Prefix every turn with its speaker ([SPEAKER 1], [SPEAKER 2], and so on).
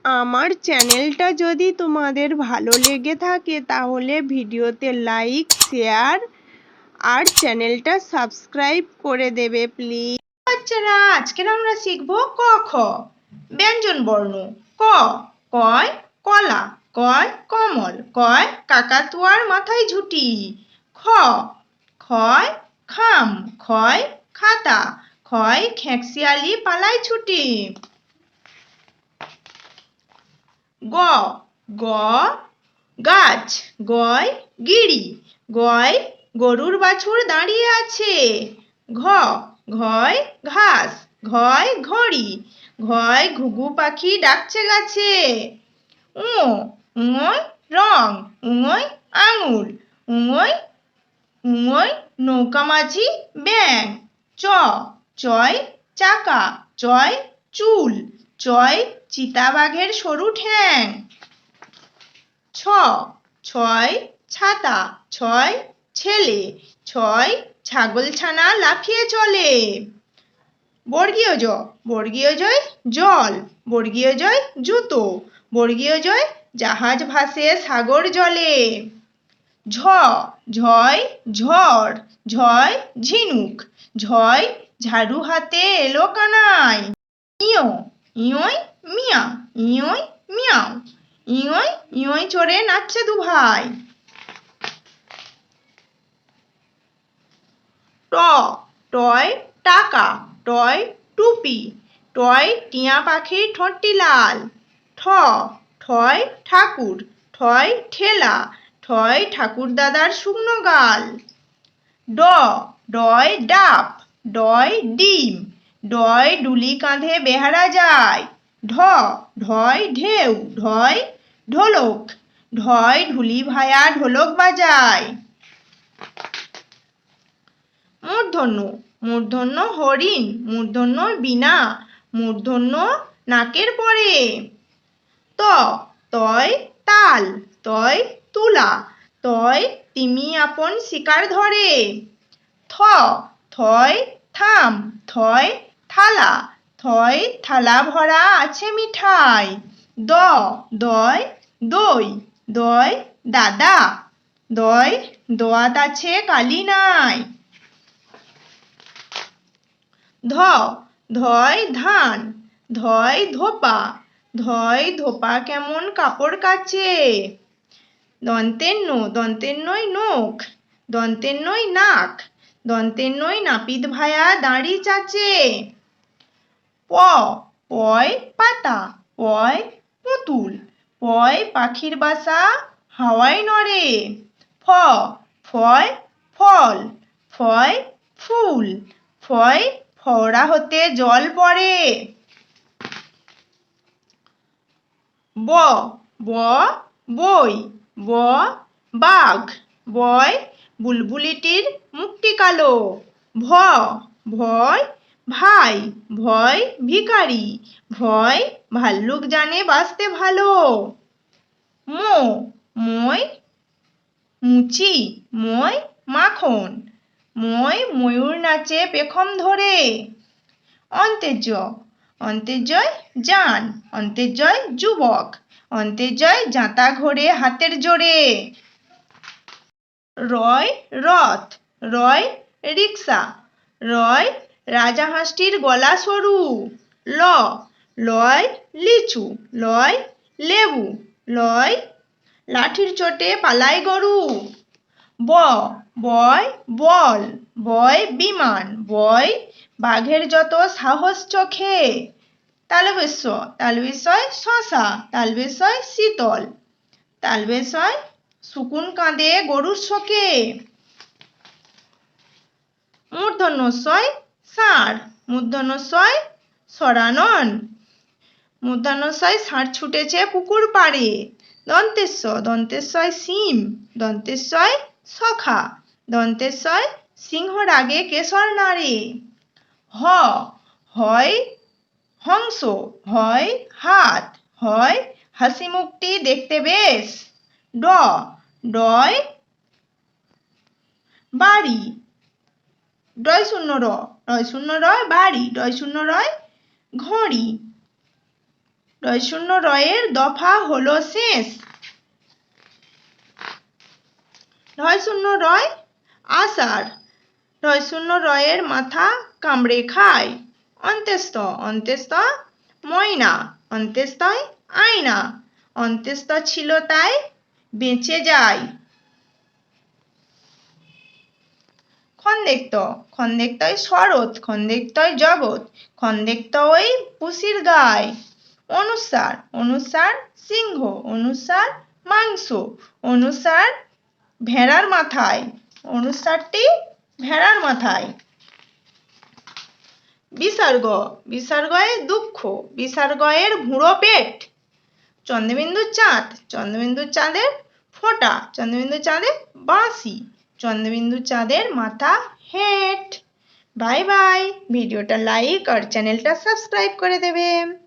[SPEAKER 1] আমার চ্যানেলটা যদি তোমাদের ভালো লেগে থাকে তাহলে ভিডিওতে লাইক, শেয়ার আর চ্যানেলটা সাবস্ক্রাইব করে দেবে প্লিজ।
[SPEAKER 2] বাচ্চারা, আজকে আমরা শিখব ক খ ব্যঞ্জন বর্ণ। ক কয় কলা, কয় কমল, কয় কাকাতুয়ার মাথায় ঝুঁটি। খ খয় খাম, খয় খাতা, খয় খেঁকশিয়ালি পালায় ছুটি। গ গ গাছ, গয় গিরি, গয় গরুর বাছুর দাঁড়িয়ে আছে। ঘ ঘয় ঘাস, ঘয় ঘড়ি, ঘয় ঘুঘু পাখি ডাকছে গাছে। উ উঙয় রং, উঙয় আঙুর, উঙয় উঙয় নৌকা মাঝি ব্যাঙ। চ চয় চাকা, চয় চুল, চয় চিতাবাঘের সরু ঠ্যাং। ছ ছয় ছাতা, ছয় ছেলে, ছয় ছাগলছানা লাফিয়ে চলে। বর্গীয় জ বর্গীয় জয় জল, বর্গীয় জয় জুতো, বর্গীয় জয় জাহাজ ভাসে সাগর জলে। ঝ ঝয় ঝড়, ঝয় ঝিনুক, ঝয় ঝাড়ু হাতে এলো কানাই। ইয় ইয়ই মিয়া, ইয়ই মিয়াও, ইয়ই ইয়ই চড়ে নাচছে দু ভাই। ট টয় টাকা, টয় টুপি, টয় টিয়া পাখির ঠোঁটটি লাল। ঠ ঠয় ঠাকুর, ঠয় ঠেলা, ঠয় ঠাকুর দাদার শুকনো গাল। ড ডয় ডাব, ডয় ডিম, ডয় ডুলি কাঁধে বেহারা যায়। ঢ ঢয় ঢেউ, ঢয় ঢোলক, ঢয় ঢুলি ভায়া ঢোলক বাজায়। মূর্ধন্য মূর্ধন্য হরিণ, মূর্ধন্য বীণা, মূর্ধন্য নাকের পরে। ত তয় তাল, তয় তুলা, তয় তিমি আপন শিকার ধরে। থ থয় থাম, থয় থালা, থয় থালা ভরা আছে মিঠাই। দ দয় দই, দয় দাদা, দয় দোয়াত আছে কালি নাই। ধ ধয় ধান, ধয় ধোপা, ধয় ধোপা কেমন কাপড় কাচে। দন্তের নয় নখ, দন্তের নয় নাক, দন্তের নয় নাপিত ভায়া দাঁড়ি চাচে। প পয় পাতা, পয় পুতুল, পয় পাখির বাসা হাওয়ায় নড়ে। ফ ফয় ফল, ফয় ফুল, ফয় ফওড়া হতে জল পড়ে। ব ব বই, ব বাঘ, বয় বুলবুলিটির মুখটি কালো। ভ ভয় ভাই, ভয় ভিখারি, ভয় ভাল্লুক জানে বাঁচতে ভালো। মো মই মুচি, মই মাখন, মই ময়ূর নাচে পেখম ধরে। অন্তেজয় জান, অন্তেজয় যুবক, অন্তেজয় জাঁতা ঘোরে হাতের জোরে। রয় রথ, রয় রিক্সা, রয় রাজাহাঁসটির গলা সরু। ল লয় লিচু, লয় লেবু, লয় লাঠির চোটে পালায় গরু। ব বয় বল, বয় বিমান, বয় বাঘের যত সাহস চোখে। তালবেশয় শশা, তালবেশয় শীতল, তালবেশয় শুকুন কাঁদে গরুর শোকে। মূর্ধন্যস্বয় ষাঁড়, মূর্ধন্যস্বয় সরানন, মূর্ধন্যস্বয় ষাঁড় ছুটেছে পুকুর পাড়ে। দন্তেশ্বয় সিম, দন্তেশ্বয় সখা, দন্তেশ্বয় সিংহ রাগে কেশর নাড়ে। হ হয় হংস, হয় হাত, হয় হাসি মুখটি দেখতে বেশ। ড ডয় বাড়ি, ডয় শূন্য র, ডয় শূন্য রয় বাড়ি, ডয় শূন্য রয় ঘড়ি, রয় শূন্য রয়ের দফা হলো শেষ। রয় শূন্য রয় আষাঢ়। রয় শূন্য রয়ের মাথা কামড়ে খায়। অন্ত্যেষ্ঠ অন্ত্যেষ্ঠ ময়না। অন্ত্যেষ্ঠয় আয়না। অন্ত্যেষ্ঠ ছিল তাই বেঁচে যায়। খন্দেক্ত খন্দেক্তয় শরৎ। খন্দেক্তয় জগৎ। খন্দেক্তয় পুষির গায়। অনুসার অনুসার সিংহ। অনুসার মাংস। অনুসার ভেড়ার মাথায়। অনুসারটি ভেড়ার মাথায়। বিসর্গ বিসর্গয়ে দুঃখ। বিসর্গয়ের ভুঁড়ো পেট। চন্দ্রবিন্দু চাঁদ। চন্দ্রবিন্দু চাঁদের ফোঁটা। চন্দ্রবিন্দু চাঁদের বাঁশি। চন্দ্রবিন্দু চাঁদের মাথা হেঁট। Bye bye. ভিডিওটা লাইক আর চ্যানেলটা সাবস্ক্রাইব করে দেবে।